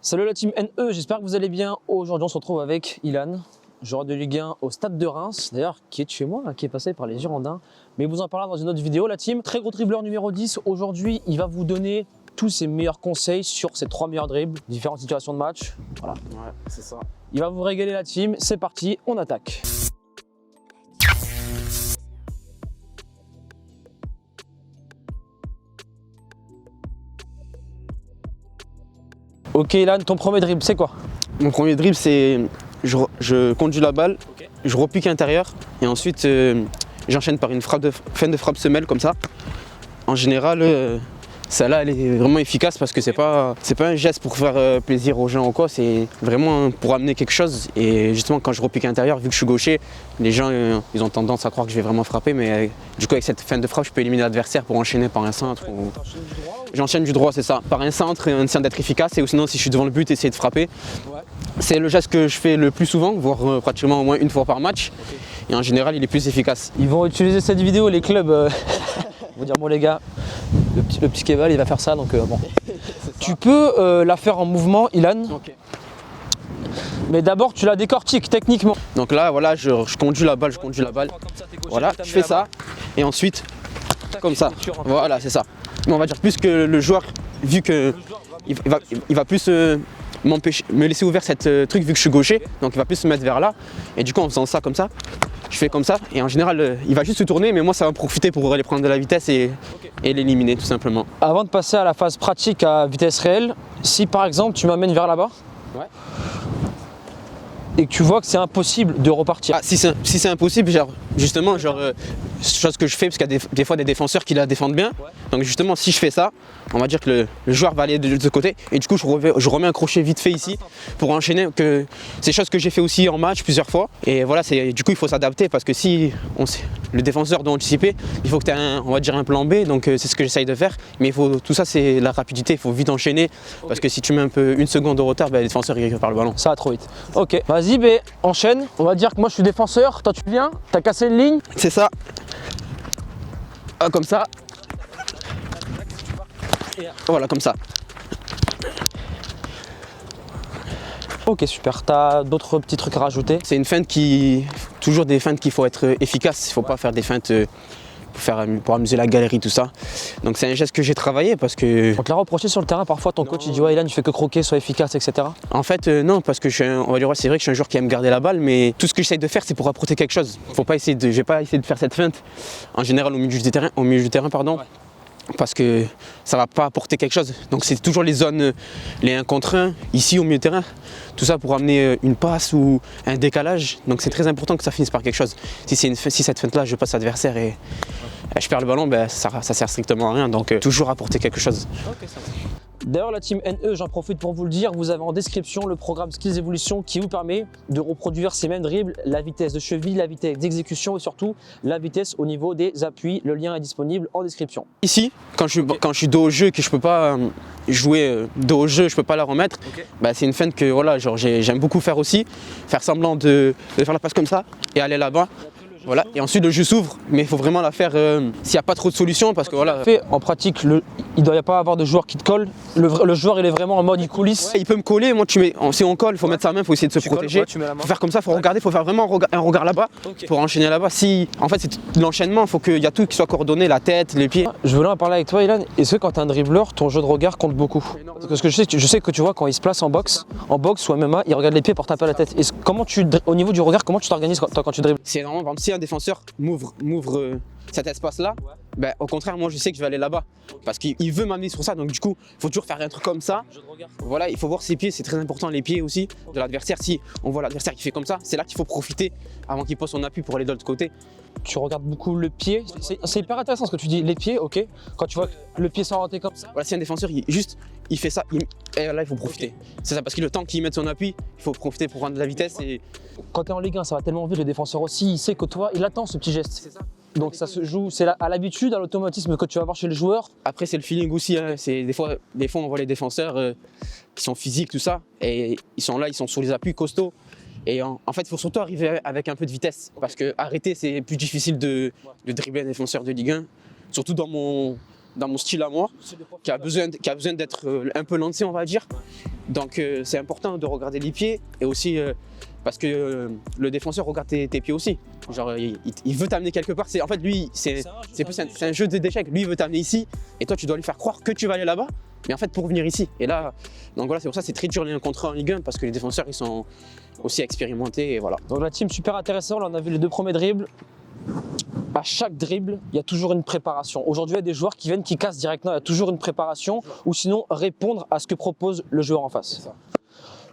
Salut la team NE, j'espère que vous allez bien. Aujourd'hui on se retrouve avec Ilan, joueur de Ligue 1 au Stade de Reims, d'ailleurs qui est de chez moi, qui est passé par les Girondins. Mais il vous en parlera dans une autre vidéo la team. Très gros dribbleur numéro 10, aujourd'hui il va vous donner tous ses meilleurs conseils sur ses 3 meilleurs dribbles, différentes situations de match. Voilà. Ouais, c'est ça. Il va vous régaler la team, c'est parti, on attaque. Ok Ilan, ton premier dribble c'est quoi? Mon premier dribble, c'est je conduis la balle, Ok. je repique intérieur et ensuite j'enchaîne par une fin de frappe semelle comme ça. En général, celle-là, elle est vraiment efficace parce que c'est pas un geste pour faire plaisir aux gens ou quoi, c'est vraiment pour amener quelque chose. Et justement, quand je repique intérieur, vu que je suis gaucher, les gens ils ont tendance à croire que je vais vraiment frapper, mais du coup, avec cette fin de frappe, je peux éliminer l'adversaire pour enchaîner par un centre. Ou... J'enchaîne du droit, c'est ça, par un centre et un essayant d'être efficace, et sinon, si je suis devant le but, essayer de frapper. Ouais. C'est le geste que je fais le plus souvent, voire pratiquement au moins une fois par match. Okay. Et en général, il est plus efficace. Ils vont utiliser cette vidéo, les clubs. Ils vont dire, bon les gars, le petit Keval, il va faire ça, donc bon. Tu peux la faire en mouvement, Ilan. Okay. Mais d'abord, tu la décortiques techniquement. Donc là, voilà, je conduis la balle, Voilà, je fais ça. Et ensuite, comme ça. Voilà, c'est ça. Mais on va dire plus que le joueur, vu que il va plus me laisser ouvert cette truc vu que je suis gaucher, donc il va plus se mettre vers là. Et du coup, en faisant ça comme ça, je fais comme ça. Et en général, il va juste se tourner, mais moi, ça va me profiter pour aller prendre de la vitesse et l'éliminer tout simplement. Avant de passer à la phase pratique à vitesse réelle, si par exemple tu m'amènes vers là-bas, ouais, et que tu vois que c'est impossible de repartir. Ah, si c'est impossible, justement, chose que je fais, parce qu'il y a des fois des défenseurs qui la défendent bien. Ouais. Donc justement, si je fais ça, on va dire que le joueur va aller de l'autre côté. Et du coup, je remets un crochet vite fait ici pour enchaîner. C'est chose que j'ai fait aussi en match plusieurs fois. Et voilà, du coup, il faut s'adapter parce que si le défenseur doit anticiper, il faut que tu aies un plan B. Donc c'est ce que j'essaye de faire. Mais tout ça, c'est la rapidité. Il faut vite enchaîner. Okay. Parce que si tu mets un peu une seconde de retard, le défenseur il récupère le ballon. Ça va trop vite. Ok, vas-y, enchaîne. On va dire que moi je suis défenseur. Toi tu viens, t'as cassé une ligne. C'est ça. Ah, comme ça. Voilà, comme ça. Ok, super. T'as d'autres petits trucs à rajouter? C'est une feinte toujours des feintes qu'il faut être efficace. Il ne faut pas faire des feintes pour amuser la galerie, tout ça. Donc c'est un geste que j'ai travaillé parce que... On te l'a reproché sur le terrain, parfois ton coach il dit ouais Ilan, tu fais que croquer, sois efficace, etc. En fait non, parce que on va dire c'est vrai que je suis un joueur qui aime garder la balle, mais tout ce que j'essaye de faire c'est pour apporter quelque chose. Je vais pas essayer de faire cette feinte en général au milieu du terrain, ouais. Parce que ça va pas apporter quelque chose. Donc c'est toujours les zones, les 1 contre 1, ici au milieu de terrain. Tout ça pour amener une passe ou un décalage. Donc c'est très important que ça finisse par quelque chose. Si cette feinte-là, je passe adversaire et je perds le ballon, ça sert strictement à rien. Donc toujours apporter quelque chose. Okay, ça va. D'ailleurs la team NE, j'en profite pour vous le dire, vous avez en description le programme Skills Evolution qui vous permet de reproduire ces mêmes dribbles, la vitesse de cheville, la vitesse d'exécution et surtout la vitesse au niveau des appuis. Le lien est disponible en description. Ici, quand je suis dos au jeu et que je peux pas jouer dos au jeu, je peux pas la remettre, okay. C'est une feinte que voilà, j'aime beaucoup faire aussi, faire semblant de faire la passe comme ça et aller là-bas. Voilà, et ensuite le jeu s'ouvre, mais il faut vraiment la faire s'il n'y a pas trop de solutions parce que voilà. En pratique, il ne doit pas avoir de joueur qui te colle. Le joueur il est vraiment en mode il coulisse. Ouais, il peut me coller, moi si on colle, il faut mettre sa main, il faut essayer de se protéger. Il faut faire comme ça, il faut regarder, il faut faire vraiment un regard là-bas pour enchaîner là-bas. En fait c'est l'enchaînement, il faut qu'il y a tout qui soit coordonné, la tête, les pieds. Je voulais en parler avec toi Ilan, est-ce que quand tu es un dribbleur, ton jeu de regard compte beaucoup? Parce que je sais que tu vois quand il se place en boxe ou MMA, il regarde les pieds pour taper à la tête. Au niveau du regard, comment tu t'organises quand tu dribbles? C'est vraiment, par exemple, si un défenseur m'ouvre cet espace-là, au contraire, moi je sais que je vais aller là-bas parce qu'il veut m'amener sur ça. Donc du coup, il faut toujours faire un truc comme ça. Voilà, il faut voir ses pieds, c'est très important, les pieds aussi de l'adversaire. Si on voit l'adversaire qui fait comme ça, c'est là qu'il faut profiter avant qu'il pose son appui pour aller de l'autre côté. Tu regardes beaucoup le pied, c'est hyper intéressant ce que tu dis, les pieds, ok. Quand tu vois le pied s'orienter comme ça. Voilà, si un défenseur, il fait ça, et là il faut profiter. Okay. C'est ça, parce que le temps qu'il mette son appui, il faut profiter pour prendre de la vitesse. Et... Quand tu es en Ligue 1, ça va tellement vite, le défenseur aussi, il sait que toi, il attend ce petit geste. C'est ça. Donc ça se joue, c'est à l'habitude, à l'automatisme que tu vas voir chez le joueur. Après c'est le feeling aussi, hein. Des fois on voit les défenseurs qui sont physiques, tout ça, et ils sont là, ils sont sur les appuis costauds. Et en fait, il faut surtout arriver avec un peu de vitesse, parce que arrêter, c'est plus difficile de dribbler un défenseur de Ligue 1, surtout dans dans mon style à moi, qui a besoin d'être un peu lancé, on va dire. Donc c'est important de regarder les pieds et aussi parce que le défenseur regarde tes pieds aussi. Genre il veut t'amener quelque part. En fait lui c'est un jeu d'échecs. Lui il veut t'amener ici et toi tu dois lui faire croire que tu vas aller là-bas. Mais en fait pour venir ici. Et là, donc voilà, c'est pour ça que c'est très dur les 1 contre 1 en Ligue 1 parce que les défenseurs ils sont aussi expérimentés et voilà. Donc la team super intéressant, là on a vu les 2 premiers dribbles. À chaque dribble, il y a toujours une préparation. Aujourd'hui, il y a des joueurs qui viennent, qui cassent directement, il y a toujours une préparation ou sinon répondre à ce que propose le joueur en face.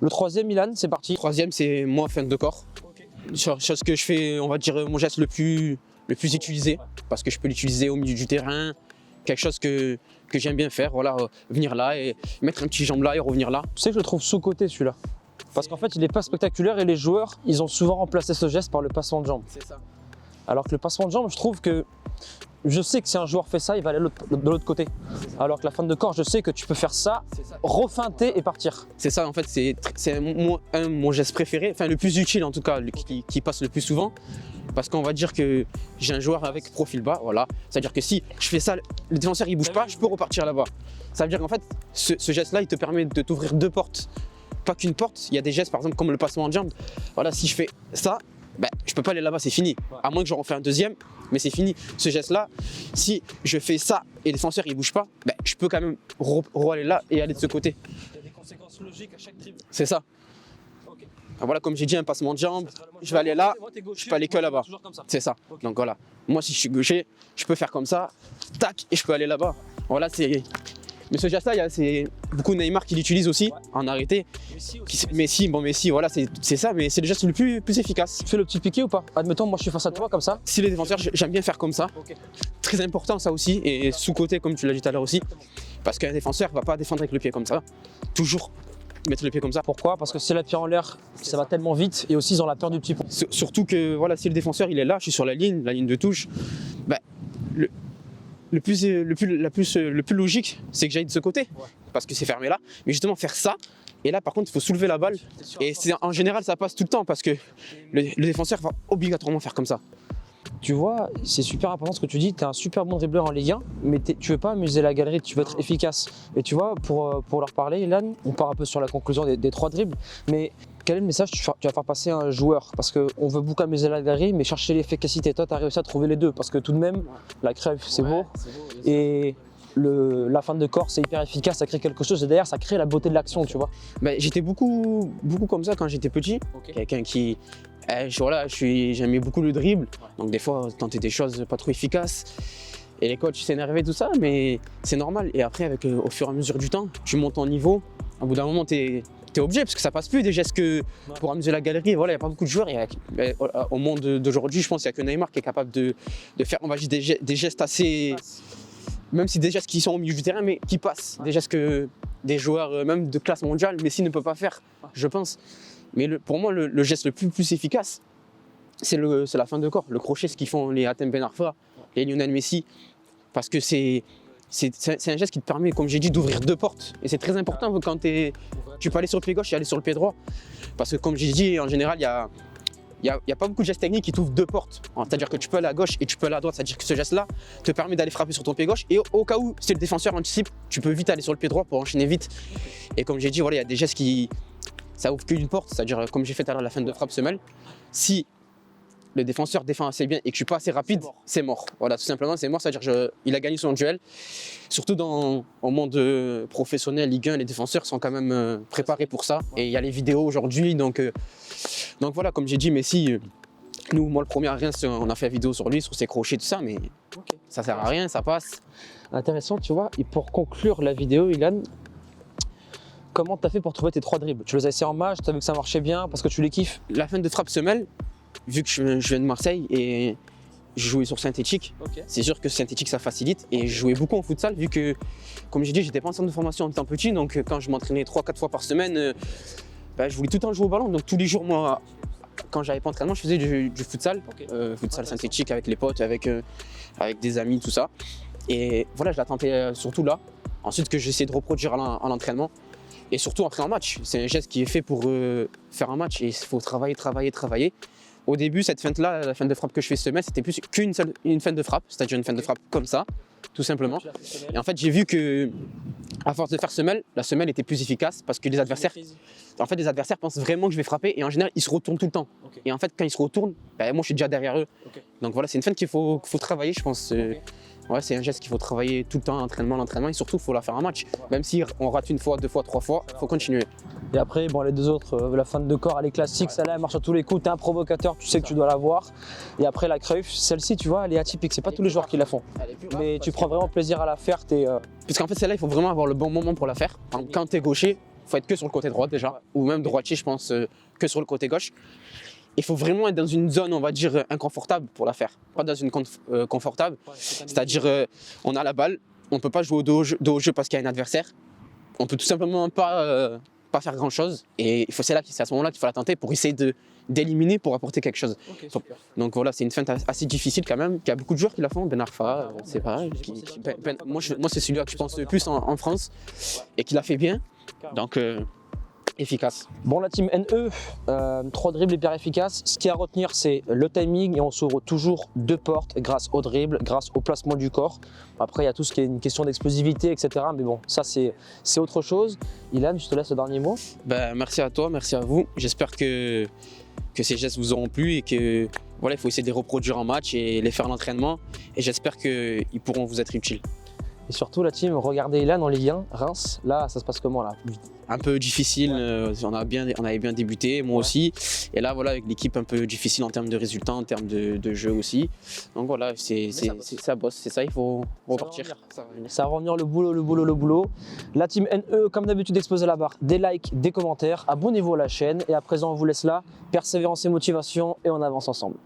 Le 3e, Milan, c'est parti. Le 3e, c'est moi, fin de corps. Chose que je fais, on va dire, mon geste le plus utilisé parce que je peux l'utiliser au milieu du terrain. Quelque chose que j'aime bien faire, voilà, venir là et mettre un petit jambe là et revenir là. Tu sais que je le trouve sous-coté celui-là. Parce qu'en fait, il n'est pas spectaculaire et les joueurs, ils ont souvent remplacé ce geste par le passement de jambe. C'est ça. Alors que le passement de jambe, je trouve que je sais que si un joueur fait ça, il va aller de l'autre côté. Alors que la fin de corps, je sais que tu peux faire ça, refeinter et partir. C'est ça, en fait, c'est mon geste préféré, enfin le plus utile en tout cas, qui passe le plus souvent. Parce qu'on va dire que j'ai un joueur avec profil bas, voilà. C'est-à-dire que si je fais ça, le défenseur il bouge pas, je peux repartir là-bas. Ça veut dire qu'en fait, ce geste-là, il te permet de t'ouvrir 2 portes. Pas qu'une porte, il y a des gestes par exemple comme le passement de jambe. Voilà, si je fais ça, ben, je peux pas aller là-bas, c'est fini. À moins que j'en refais un deuxième, mais c'est fini. Ce geste-là, si je fais ça et le défenseur il bouge pas, ben, je peux quand même aller là et aller de ce côté. Il y a des conséquences logiques à chaque dribble. C'est ça. Okay. Voilà, comme j'ai dit, un passement de jambe, je vais aller là, je peux aller que là-bas. C'est ça. Okay. Donc voilà, moi si je suis gaucher, je peux faire comme ça, tac, et je peux aller là-bas. Voilà, c'est... Mais ce geste-là, c'est beaucoup Neymar qui l'utilise aussi, en arrêté. Messi, voilà, c'est ça, mais c'est le geste le plus efficace. Tu fais le petit piqué ou pas? Admettons, moi je suis face à toi comme ça. Si les défenseurs, j'aime bien faire comme ça. Okay. Très important ça aussi, et sous-côté comme tu l'as dit tout à l'heure aussi. Parce qu'un défenseur ne va pas défendre avec le pied comme ça. Toujours mettre le pied comme ça. Pourquoi? Parce que si la pied en l'air, ça va tellement vite, et aussi ils ont la peur du petit pont. Surtout que voilà, si le défenseur il est là, je suis sur la ligne de touche, bah, le plus logique, c'est que j'aille de ce côté, parce que c'est fermé là. Mais justement, faire ça, et là, par contre, il faut soulever la balle. Et en général, ça passe tout le temps, parce que le défenseur va obligatoirement faire comme ça. Tu vois, c'est super important ce que tu dis. Tu es un super bon dribbleur en Ligue 1, mais tu veux pas amuser la galerie, tu veux être efficace. Et tu vois, pour leur parler, Ilan, on part un peu sur la conclusion des 3 dribbles, mais quel est le message que tu vas faire passer à un joueur? Parce qu'on veut beaucoup amuser la galerie, mais chercher l'efficacité. Toi, tu as réussi à trouver les deux, parce que tout de même, la crève, c'est beau. Et la fin de corps, c'est hyper efficace, ça crée quelque chose. Et d'ailleurs, ça crée la beauté de l'action, tu vois. J'étais beaucoup comme ça quand j'étais petit. Okay. Quelqu'un qui... j'aimais beaucoup le dribble, donc des fois tenter des choses pas trop efficaces et les coachs s'énervaient tout ça, mais c'est normal. Et après au fur et à mesure du temps, tu montes en niveau, au bout d'un moment t'es obligé parce que ça passe plus des gestes que pour amuser la galerie. Voilà, il n'y a pas beaucoup de joueurs au monde d'aujourd'hui, je pense qu'il n'y a que Neymar qui est capable de faire, on va dire, des gestes assez, même si des gestes qui sont au milieu du terrain mais qui passent, des gestes que des joueurs même de classe mondiale Messi ne peut pas faire, je pense. Mais pour moi, le geste le plus efficace, c'est la fin de corps, le crochet, ce qu'ils font les Hatem Ben Arfa, les Lionel Messi, parce que c'est un geste qui te permet, comme j'ai dit, d'ouvrir 2 portes. Et c'est très important quand tu peux aller sur le pied gauche et aller sur le pied droit. Parce que comme j'ai dit, en général, il n'y a pas beaucoup de gestes techniques qui t'ouvrent 2 portes. C'est-à-dire que tu peux aller à gauche et tu peux aller à droite. C'est-à-dire que ce geste-là te permet d'aller frapper sur ton pied gauche. Et au cas où, si le défenseur anticipe, tu peux vite aller sur le pied droit pour enchaîner vite. Et comme j'ai dit, voilà, il y a des gestes qui... ça ouvre qu'une porte, c'est-à-dire comme j'ai fait tout à l'heure la fin de frappe semelle. Si le défenseur défend assez bien et que je suis pas assez rapide, c'est mort. Voilà, tout simplement, c'est mort, c'est-à-dire qu'il a gagné son duel. Surtout au monde professionnel, Ligue 1, les défenseurs sont quand même préparés pour ça. Et il y a les vidéos aujourd'hui, donc voilà, comme j'ai dit, Messi, moi le premier à Reims, on a fait la vidéo sur lui, sur ses crochets, tout ça, mais ça sert à rien, ça passe. Intéressant, tu vois, et pour conclure la vidéo, Ilan, comment tu as fait pour trouver tes 3 dribbles? Tu les as essayés en match, tu as vu que ça marchait bien parce que tu les kiffes? La fin de frappe semelle, vu que je viens de Marseille et je jouais sur synthétique, c'est sûr que synthétique ça facilite. Et je jouais beaucoup en futsal vu que, comme j'ai dit, j'étais pas en centre de formation en étant petit. Donc quand je m'entraînais 3-4 fois par semaine, je voulais tout le temps jouer au ballon. Donc tous les jours, moi, quand j'avais pas entraînement, je faisais du futsal. Futsal synthétique avec les potes, avec des amis, tout ça. Et voilà, je la tentais surtout là. Ensuite que j'essayais de reproduire en entraînement. Et surtout après un match, c'est un geste qui est fait pour faire un match et il faut travailler. au début, cette feinte-là, la feinte de frappe que je fais semelle, c'était plus une feinte de frappe, c'est-à-dire une feinte de frappe comme ça, tout simplement. Et en fait, j'ai vu que, à force de faire semelle, la semelle était plus efficace parce que les adversaires pensent vraiment que je vais frapper et en général, ils se retournent tout le temps. Ok. Et en fait, quand ils se retournent, ben, moi, je suis déjà derrière eux. Ok. Donc voilà, c'est une feinte qu'il faut travailler, je pense. Ouais, c'est un geste qu'il faut travailler tout le temps, l'entraînement, et surtout, il faut la faire en match. Même si on rate une fois, deux fois, trois fois, il faut continuer. Et après, bon, les deux autres, la feinte de corps, elle est classique, celle-là, elle marche à tous les coups, t'es un provocateur, tu sais que tu dois l'avoir. Et après, la Cruyff, celle-ci, tu vois, elle est atypique, c'est pas tous les joueurs qui la font. Mais tu prends vraiment plaisir à la faire, Parce qu'en fait, celle-là, il faut vraiment avoir le bon moment pour la faire. Par exemple, quand t'es gaucher, il faut être que sur le côté droit déjà, ou même droitier, je pense, que sur le côté gauche. Il faut vraiment être dans une zone, on va dire, inconfortable pour la faire, pas dans une confortable. C'est-à-dire, on a la balle, on ne peut pas jouer dos au jeu parce qu'il y a un adversaire. On peut tout simplement pas faire grand-chose. Et c'est à ce moment-là qu'il faut la tenter pour essayer d'éliminer, pour apporter quelque chose. Okay, donc voilà, c'est une feinte assez difficile quand même. Il y a beaucoup de joueurs qui la font. Ben Arfa, c'est pareil. Moi, c'est celui-là que je pense le plus en France et qui l'a fait bien. Donc, efficace. Bon, la team NE, 3 dribbles hyper efficaces. Ce qu'il y a à retenir, c'est le timing et on s'ouvre toujours 2 portes grâce au dribble, grâce au placement du corps. Après, il y a tout ce qui est une question d'explosivité, etc. Mais bon, ça, c'est autre chose. Ilan, je te laisse le dernier mot. Ben, merci à toi, merci à vous. J'espère que ces gestes vous auront plu et que voilà, il faut essayer de les reproduire en match et les faire à l'entraînement. Et j'espère qu'ils pourront vous être utiles. Et surtout, la team, regardez Ilan en Ligue 1, Reims. Là, ça se passe comment là? Un peu difficile, on avait bien débuté, moi aussi. Et là, voilà, avec l'équipe un peu difficile en termes de résultats, en termes de jeu aussi. Donc voilà, ça bosse, c'est ça, il faut repartir. Ça va revenir le boulot. La team NE, comme d'habitude, explosez la barre. Des likes, des commentaires, abonnez-vous à la chaîne. Et à présent, on vous laisse là. Persévérance et motivation et on avance ensemble.